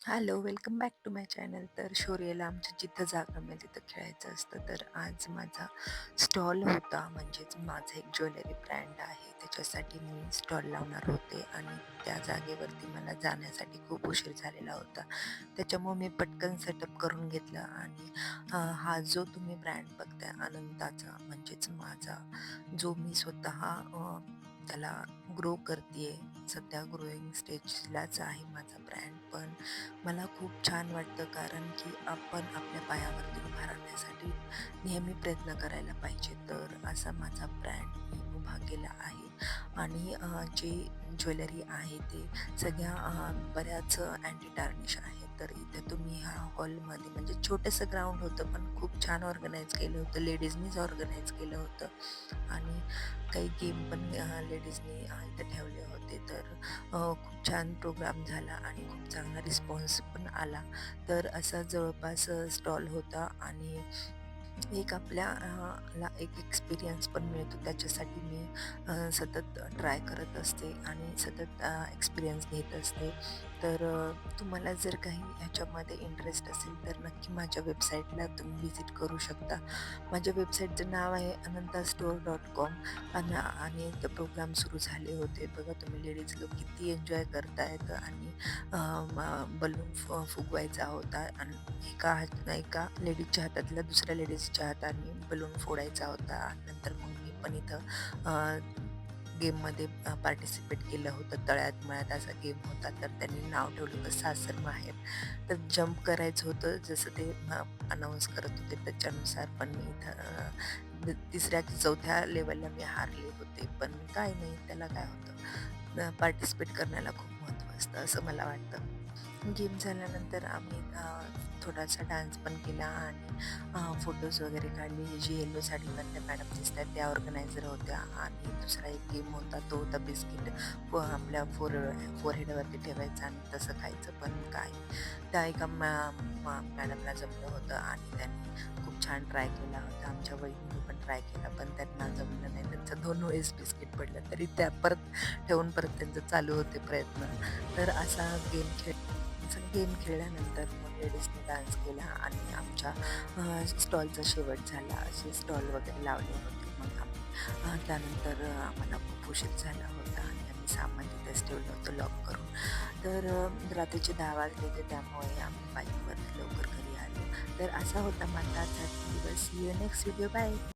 Hello, welcome back to my channel. तर शौर्यला आमच्या जिथं जागा मिळेल तिथं खेळायचं असतं. तर आज माझा स्टॉल होता, म्हणजेच माझं एक ज्वेलरी ब्रँड आहे, त्याच्यासाठी मी स्टॉल लावणार होते आणि त्या जागेवरती मला जाण्यासाठी खूप उशीर झालेला होता. त्याच्यामुळे मी पटकन सेटअप करून घेतलं आणि हा जो तुम्ही ब्रँड बघताय अनंताचा, म्हणजेच माझा, जो मी स्वतः त्याला ग्रो करते सध्या ग्रोइंग स्टेजलाच आहे माझा ब्रँड. पण मला खूप छान वाटतं, कारण की आपण आपल्या पायावरती उभा राहण्यासाठी नेहमी प्रयत्न करायला पाहिजे. तर असा माझा ब्रँड मी उभा केला आहे आणि जे ज्वेलरी आहे ते सगळ्या बऱ्याच अँटी टार्निश आहे. तर इथे तुम्ही ह्या हॉलमध्ये, म्हणजे छोटंसं ग्राउंड होतं पण खूप छान ऑर्गनाईज केलं होतं, लेडीजनीच ऑर्गनाईज केलं होतं आणि काही गेम पण लेडीजनी इथं ठेवले होते. तर खूप छान प्रोग्राम झाला आणि खूप चांगला रिस्पॉन्स पण आला. तर असा जवळपास स्टॉल होता आणि एक आपल्या ला एक एक्सपिरियन्स पण मिळतो, त्याच्यासाठी मी सतत ट्राय करत असते आणि सतत एक्सपिरियन्स घेत असते. तर तुम्हाला जर काही ह्याच्यामध्ये इंटरेस्ट असेल तर नक्की माझ्या वेबसाईटला तुम्ही व्हिजिट करू शकता. माझ्या वेबसाईटचं नाव आहे anantastore.com. आणि ते प्रोग्राम सुरू झाले होते बघा, तुम्ही लेडीज लोक किती एन्जॉय करतायत आणि बलून फुगवायचा होता आणि एका लेडीजच्या हातातला दुसऱ्या लेडीजच्या हाताने बलून फोडायचा होता. आणि नंतर मग मी पण इथं गेममध्ये पार्टिसिपेट केलं होतं. तळ्यात मळ्यात असा गेम होता. तर त्यांनी नाव ठेवलं होतं सासर माहेर. तर जंप करायचं होतं, जसं ते अनाऊन्स करत होते त्याच्यानुसार. पण मी इथं 3ऱ्या की 4थ्या लेव्हलला मी हारले होते. पण काय नाही, त्याला काय होतं, पार्टिसिपेट करण्याला खूप महत्त्व असतं असं मला वाटतं. गेम झाल्यानंतर आम्ही थोडासा डान्स पण केला आणि फोटोज वगैरे काढले. ही जी येलो साडीमधल्या मॅडम दिसत आहेत त्या ऑर्गनायझर होत्या आणि दुसरा एक गेम होता, तो होता बिस्किट आपल्या फोरहेडवरती ठेवायचं आणि तसं खायचं. पण काय, त्या एका मॅडमला जमलं होतं आणि त्यांनी खूप छान ट्राय केला होता. आमच्या वहिनीने पण ट्राय केला पण त्यांना जमलं नाही. त्यांचं 2 वेळेस बिस्किट पडलं, तरी त्या परत ठेवून परत त्यांचं चालू होते प्रयत्न. तर असा गेम खेळल्यानंतर मग लेडीजने डान्स केला आणि आमच्या स्टॉलचा शेवट झाला. असे स्टॉल वगैरे लावले होते. मग आम्ही त्यानंतर आम्हाला खूप उशीर झाला होता आणि आम्ही सामान तिथेच ठेवलं होतं लॉक करून. तर रात्रीचे 10 वाजले होते, त्यामुळे आम्ही बाईकवरती लवकर घरी आलो. तर असा होता माझा आजचा दिवस. See you next video. Bye.